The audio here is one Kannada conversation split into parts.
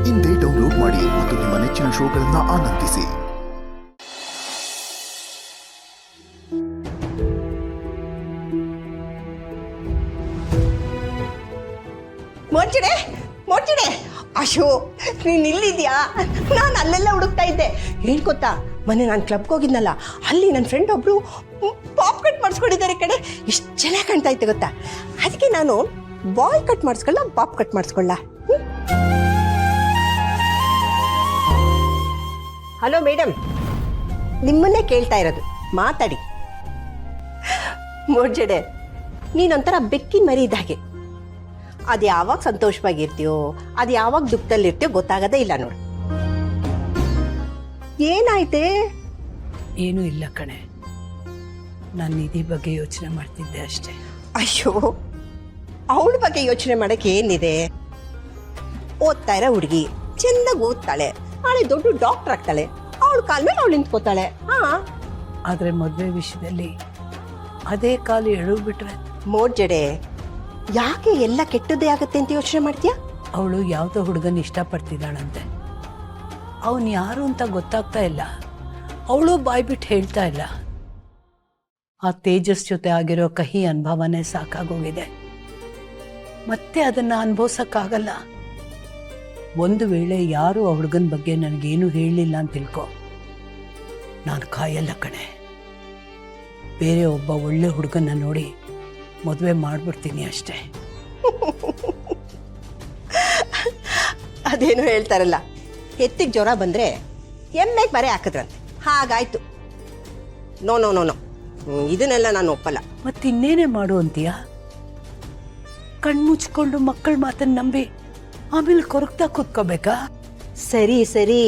ಇಂದೇ ಡೌನ್ಲೋಡ್ ಮಾಡಿ ಮತ್ತು ನಿಮ್ಮ ನೆಚ್ಚಿನ ಶೋಗಳನ್ನು ಆನಂದಿಸಿ. ಮೋರ್ಚಿಡೆ ಅಶೋ, ನೀನು ಇಲ್ಲಿದ್ಯಾ? ನಾನು ಅಲ್ಲೆಲ್ಲ ಹುಡುಕ್ತಾ ಇದ್ದೆ. ಏನು ಗೊತ್ತಾ, ಮೊನ್ನೆ ನಾನು ಕ್ಲಬ್ಗೆ ಹೋಗಿದ್ನಲ್ಲ, ಅಲ್ಲಿ ನನ್ನ ಫ್ರೆಂಡ್ ಒಬ್ರು ಪಾಪ್ ಕಟ್ ಮಾಡಿಸ್ಕೊಂಡಿದ್ದಾರೆ ಕಡೆ. ಎಷ್ಟು ಚೆನ್ನಾಗಿ ಕಾಣ್ತಾ ಇತ್ತು ಗೊತ್ತಾ. ಅದಕ್ಕೆ ನಾನು ಬಾಯ್ ಕಟ್ ಮಾಡಿಸ್ಕೊಳ್ಳ, ಪಾಪ್ ಕಟ್ ಮಾಡಿಸ್ಕೊಳ್ಳ. ಹಲೋ ಮೇಡಮ್, ನಿಮ್ಮನ್ನೇ ಕೇಳ್ತಾ ಇರೋದು, ಮಾತಾಡಿ. ಮೋರ್ಜಡೆ, ನೀನೊಂಥರ ಬೆಕ್ಕಿನ ಮರಿ ಇದ್ದ ಹಾಗೆ. ಅದು ಯಾವಾಗ ಸಂತೋಷವಾಗಿರ್ತೀಯೋ, ಅದು ಯಾವಾಗ ದುಃಖದಲ್ಲಿರ್ತೀಯೋ ಗೊತ್ತಾಗದೇ ಇಲ್ಲ ನೋಡು. ಏನಾಯ್ತೆ? ಏನೂ ಇಲ್ಲ ಕಣೆ, ನಾನು ನಿಧಿ ಬಗ್ಗೆ ಯೋಚನೆ ಮಾಡ್ತಿದ್ದೆ ಅಷ್ಟೇ. ಅಯ್ಯೋ, ಅವಳ ಬಗ್ಗೆ ಯೋಚನೆ ಮಾಡಕ್ಕೆ ಏನಿದೆ? ಓದ್ತಾ ಇರೋ ಹುಡುಗಿ, ಚೆನ್ನಾಗಿ ಓದ್ತಾಳೆ, ನಾಳೆ ದೊಡ್ಡ ಡಾಕ್ಟರ್ ಆಗ್ತಾಳೆ, ಅವಳ ಕಾಲ ಮೇಲೆ ಅವಳು ನಿಂತ್ಕೋತಾಳೆ. ಆದರೆ ಮದುವೆ ವಿಷಯದಲ್ಲಿ ಅದೇ ಕಾಲು ಎಳುಬಿಟ್ರೆ. ಮೋರ್ಜಡೆ, ಯಾಕೆ ಎಲ್ಲ ಕೆಟ್ಟದ್ದೇ ಆಗುತ್ತೆ ಅಂತ ಯೋಚನೆ ಮಾಡ್ತೀಯಾ? ಅವಳು ಯಾವುದೋ ಹುಡುಗನ ಇಷ್ಟಪಡ್ತಿದ್ದಾಳಂತೆ. ಅವನು ಯಾರು ಅಂತ ಗೊತ್ತಾಗ್ತಾ ಇಲ್ಲ, ಅವಳು ಬಾಯ್ಬಿಟ್ಟು ಹೇಳ್ತಾ ಇಲ್ಲ. ಆ ತೇಜಸ್ ಜೊತೆ ಆಗಿರೋ ಕಹಿ ಅನುಭವನೇ ಸಾಕಾಗೋಗಿದೆ. ಮತ್ತೆ ಅದನ್ನ ಅನುಭವಿಸಕ್ಕಾಗಲ್ಲ. ಒಂದು ವೇಳೆ ಯಾರು ಆ ಹುಡುಗನ ಬಗ್ಗೆ ನನಗೇನು ಹೇಳಲಿಲ್ಲ ಅಂತ ತಿಳ್ಕೊ, ನಾನು ಕಾಯಲ್ಲ ಕಣೆ. ಬೇರೆ ಒಬ್ಬ ಒಳ್ಳೆ ಹುಡುಗನ ನೋಡಿ ಮದುವೆ ಮಾಡ್ಬಿಡ್ತೀನಿ ಅಷ್ಟೇ. ಅದೇನು ಹೇಳ್ತಾರಲ್ಲ, ಎತ್ತಿಗೆ ಜ್ವರ ಬಂದರೆ ಎಮ್ಮೆಗೆ ಬರೆ ಹಾಕಿದ್ರಂತೆ, ಹಾಗಾಯ್ತು. ನೋ ನೋ ನೋ ನೋ, ಇದನ್ನೆಲ್ಲ ನಾನು ಒಪ್ಪಲ್ಲ. ಮತ್ತಿನ್ನೇನೇ ಮಾಡು ಅಂತೀಯ? ಕಣ್ಮುಚ್ಕೊಂಡು ಮಕ್ಕಳ ಮಾತನ್ನು ನಂಬಿ ಆಮೇಲೆ ಕೊರಗ್ತಾ ಕೂತ್ಕೋಬೇಕಾ? ಸರಿ ಸರಿ,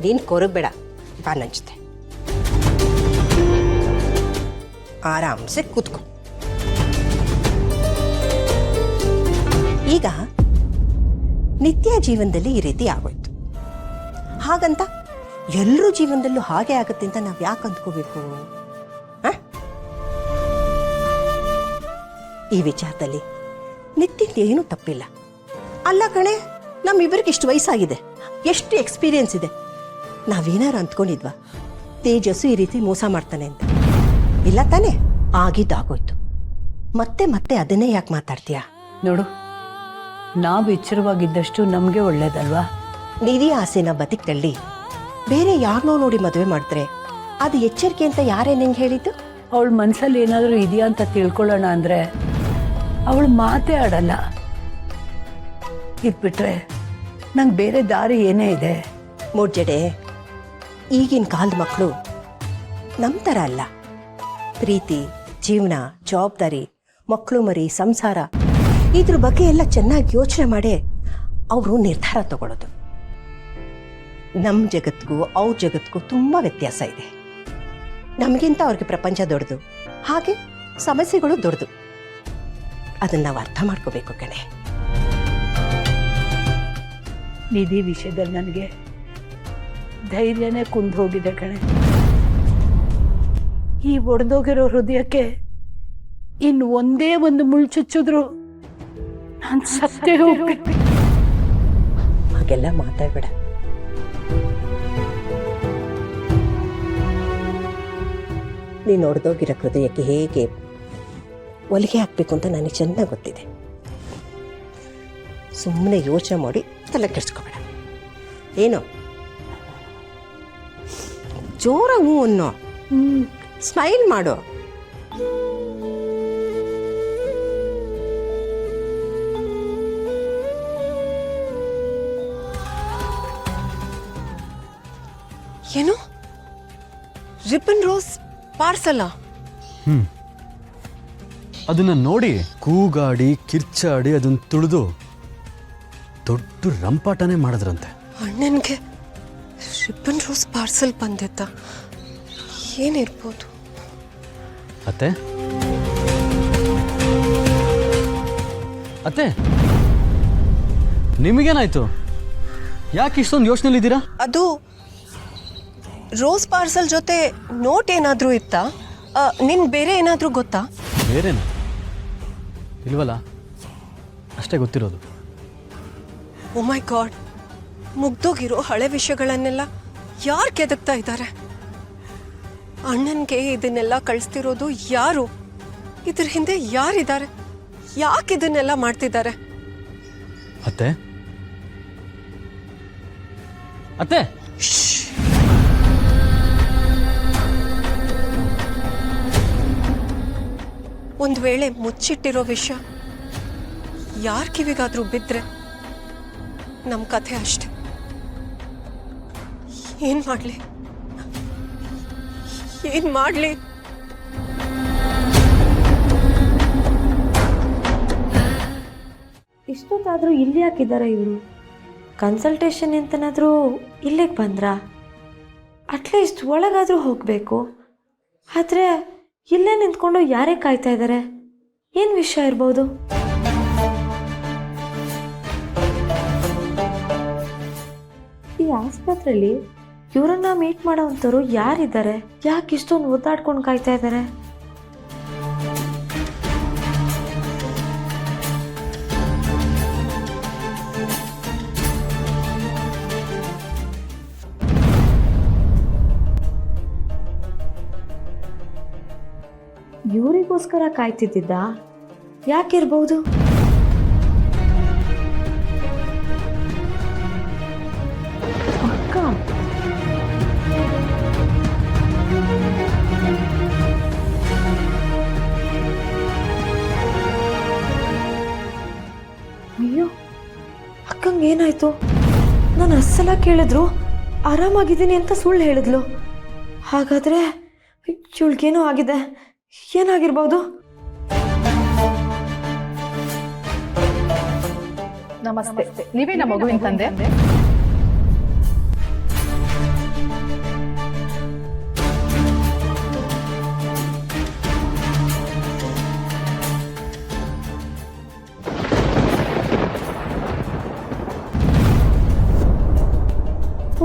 ನೀನು ಕೊರಗಬೇಡ, ಬಾ ನನ್ನ ಜೊತೆ ಆರಾಮ್ಸೆ ಕೂತ್ಕೊ. ಈಗ ನಿತ್ಯ ಜೀವನದಲ್ಲಿ ಈ ರೀತಿ ಆಗೋಯ್ತು, ಹಾಗಂತ ಎಲ್ಲರೂ ಜೀವನದಲ್ಲೂ ಹಾಗೆ ಆಗುತ್ತೆ ಅಂತ ನಾವು ಯಾಕೆ ಅಂದ್ಕೋಬೇಕು? ಈ ವಿಚಾರದಲ್ಲಿ ನಿತ್ಯದ ಏನೂ ತಪ್ಪಿಲ್ಲ. ಅಲ್ಲ ಕಣೆ, ನಮ್ಮಿಬ್ಬರಿಗೆ ಇಷ್ಟು ವಯಸ್ಸಾಗಿದೆ, ಎಷ್ಟು ಎಕ್ಸ್ಪೀರಿಯನ್ಸ್ ಇದೆ. ನಾವೇನಾರು ಅಂದ್ಕೊಂಡಿದ್ವಾ ತೇಜಸ್ಸು ಈ ರೀತಿ ಮೋಸ ಮಾಡ್ತಾನೆ ಅಂತ? ಇಲ್ಲ ತಾನೇ? ಆಗಿದ್ದಾಗೋಯ್ತು. ಮತ್ತೆ ಮತ್ತೆ ಅದನ್ನೇ ಯಾಕೆ ಮಾತಾಡ್ತೀಯಾ? ನೋಡು, ನಾವು ಎಚ್ಚರವಾಗಿದ್ದಷ್ಟು ನಮಗೆ ಒಳ್ಳೇದಲ್ವಾ? ನಿಧಿ ಆಸೆನ ಬದುಕಲ್ಲಿ ಬೇರೆ ಯಾರನ್ನೋ ನೋಡಿ ಮದುವೆ ಮಾಡಿದ್ರೆ ಅದು ಎಚ್ಚರಿಕೆ ಅಂತ ಯಾರೇ ನಿಂಗೆ ಹೇಳಿದ್ದು? ಅವಳ ಮನಸ್ಸಲ್ಲಿ ಏನಾದರೂ ಇದೆಯಾ ಅಂತ ತಿಳ್ಕೊಳ್ಳೋಣ ಅಂದರೆ ಅವಳು ಮಾತೇ ಆಡಲ್ಲ. ಇದ್ಬಿಟ್ರೆ ನಂಗೆ ಬೇರೆ ದಾರಿ ಏನೇ ಇದೆ? ಮೋರ್ಜಡೆ, ಈಗಿನ ಕಾಲದ ಮಕ್ಕಳು ನಮ್ಮ ಥರ ಅಲ್ಲ. ಪ್ರೀತಿ, ಜೀವನ, ಜವಾಬ್ದಾರಿ, ಮಕ್ಕಳು ಮರಿ, ಸಂಸಾರ, ಇದ್ರ ಬಗ್ಗೆ ಎಲ್ಲ ಚೆನ್ನಾಗಿ ಯೋಚನೆ ಮಾಡಿ ಅವರು ನಿರ್ಧಾರ ತಗೊಳ್ಳೋದು. ನಮ್ಮ ಜಗತ್ತಿಗೂ ಅವ್ರ ಜಗತ್ತಿಗೂ ತುಂಬ ವ್ಯತ್ಯಾಸ ಇದೆ. ನಮಗಿಂತ ಅವ್ರಿಗೆ ಪ್ರಪಂಚ ದೊಡ್ಡದು, ಹಾಗೆ ಸಮಸ್ಯೆಗಳು ದೊಡ್ಡದು. ಅದನ್ನು ನಾವು ಅರ್ಥ ಮಾಡ್ಕೋಬೇಕು ಕಣೆ. ನಿಧಿ ವಿಷಯದಲ್ಲಿ ನನಗೆ ಧೈರ್ಯನೇ ಕುಂದು ಹೋಗಿದೆ ಕಣೆ. ಈ ಒಡೆದೋಗಿರೋ ಹೃದಯಕ್ಕೆ ಇನ್ನು ಒಂದೇ ಒಂದು ಮುಳ್ಳು ಚುಚ್ಚಿದ್ರು ನಾನು ಸತ್ತೇ ಹೋಗ್ಬೇಕು. ಹಾಗೆಲ್ಲ ಮಾತಾಡಬೇಡ. ನೀನು ಒಡೆದೋಗಿರೋ ಹೃದಯಕ್ಕೆ ಹೇಗೆ ಹೊಲಿಗೆ ಹಾಕಬೇಕು ಅಂತ ನನಗೆ ಚೆನ್ನಾಗಿ ಗೊತ್ತಿದೆ. ಸುಮ್ಮನೆ ಯೋಚನೆ ಮಾಡಿ ತಲೆ ಕೆಡಿಸ್ಕೋಬೇಡ. ಏನು ಜೋರ ಹೂ ಅನ್ನೋ, ಸ್ಮೈಲ್ ಮಾಡು. ಏನು ರಿಬ್ಬನ್ ರೋಸ್ ಪಾರ್ಸಲ್ಲ? ಅದನ್ನ ನೋಡಿ ಕೂಗಾಡಿ ಕಿರ್ಚಾಡಿ ಅದನ್ನ ತುಳಿದು ದೊಡ್ಡ ರಂಪಾಟನೇ ಮಾಡಿದ್ರಂತೆ. ಅಣ್ಣನಿಗೆ ರಿಬ್ಬನ್ ರೋಸ್ ಪಾರ್ಸಲ್ ಬಂದಿತ್ತ? ಏನಿರ್ಬೋದು? ಅತ್ತೆ ಅತ್ತೆ ನಿಮಗೇನಾಯ್ತು? ಯಾಕೆ ಇಷ್ಟೊಂದು ಯೋಚನೆಲಿದ್ದೀರಾ? ಅದು ರೋಸ್ ಪಾರ್ಸಲ್ ಜೊತೆ ನೋಟ್ ಏನಾದರೂ ಇತ್ತಾ? ನಿನ್ ಬೇರೆ ಏನಾದರೂ ಗೊತ್ತಾ? ಬೇರೆನಾ? ಇಲ್ವಲ್ಲ, ಅಷ್ಟೇ ಗೊತ್ತಿರೋದು. ಓ ಮೈ ಗಾಡ್, ಮುಗ್ದೋಗಿರೋ ಹಳೆ ವಿಷಯಗಳನ್ನೆಲ್ಲ ಯಾರು ಕೆದಕ್ತಾ ಇದ್ದಾರೆ? ಅಣ್ಣನ್ಗೆ ಇದನ್ನೆಲ್ಲ ಕಳಿಸ್ತಿರೋದು ಯಾರು? ಇದ್ರ ಹಿಂದೆ ಯಾರಿದ್ದಾರೆ? ಯಾಕೆ ಇದನ್ನೆಲ್ಲ ಮಾಡ್ತಿದ್ದಾರೆ? ಅತ್ತೆ ಅತ್ತೆ ಒಂದ್ ವೇಳೆ ಮುಚ್ಚಿಟ್ಟಿರೋ ವಿಷಯ ಯಾರ ಕಿವಿಗಾದ್ರೂ ಬಿದ್ರೆ ನಮ್ ಕಥೆ ಅಷ್ಟೆ. ಏನ್ ಮಾಡ್ಲಿ? ಏನ್ ಮಾಡ್ಲಿ? ಇಷ್ಟೊತ್ತಾದರೂ ಇಲ್ಲಿ ಯಾಕಿದ್ದಾರೆ ಇವರು? ಕನ್ಸಲ್ಟೇಷನ್ ಅಂತನಾದರೂ ಇಲ್ಲಿಗೆ ಬಂದ್ರಾ? ಅಟ್ಲೀಸ್ಟ್ ಒಳಗಾದರೂ ಹೋಗಬೇಕು. ಆದರೆ ಇಲ್ಲೇ ನಿಂತ್ಕೊಂಡು ಯಾರೇ ಕಾಯ್ತಾ ಇದ್ದಾರೆ? ಏನು ವಿಷಯ ಇರ್ಬೋದು? ಈ ಆಸ್ಪತ್ರೆಯಲ್ಲಿ ಇವರನ್ನ ಮೀಟ್ ಮಾಡೋವಂಥವ್ರು ಯಾರಿದ್ದಾರೆ? ಯಾಕೆ ಇಷ್ಟೊಂದು ಒದ್ದಾಡ್ಕೊಂಡು ಕಾಯ್ತಾ ಇದ್ದಾರೆ? ಇವರಿಗೋಸ್ಕರ ಕಾಯ್ತಿದ್ದ? ಯಾಕಿರ್ಬೋದು? ಅಕ್ಕ, ಅಯ್ಯೋ, ಅಕ್ಕಂಗೆ ಏನಾಯ್ತು? ನಾನು ಅಸ್ಸಲ ಕೇಳಿದ್ರು ಆರಾಮಾಗಿದ್ದೀನಿ ಅಂತ ಸುಳ್ಳು ಹೇಳಿದ್ಲು. ಹಾಗಾದ್ರೆ ಇವಳಿಗೇನೋ ಆಗಿದೆ. ಏನಾಗಿರ್ಬೋದು? ನಮಸ್ತೆ, ನೀವೇ ನಮ್ಮ ಮಗುವಿನ ತಂದೆ?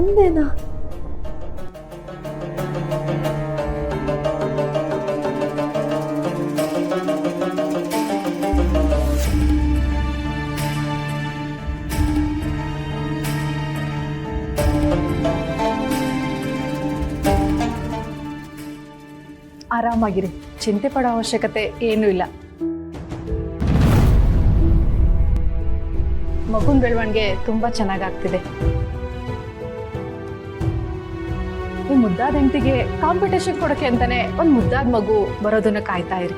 ಒಂದೇನಾ? ಆರಾಮಾಗಿರಿ, ಚಿಂತೆ ಪಡೋ ಅವಶ್ಯಕತೆ ಏನೂ ಇಲ್ಲ. ಮಗುನ ಬೆಳವಣಿಗೆ ತುಂಬಾ ಚೆನ್ನಾಗಾಗ್ತಿದೆ. ಈ ಮುದ್ದಾದ ಹೆಂಡತಿಗೆ ಕಾಂಪಿಟೇಷನ್ ಕೊಡೋಕೆ ಅಂತಾನೆ ಒಂದು ಮುದ್ದಾದ ಮಗು ಬರೋದನ್ನ ಕಾಯ್ತಾ ಇರಿ.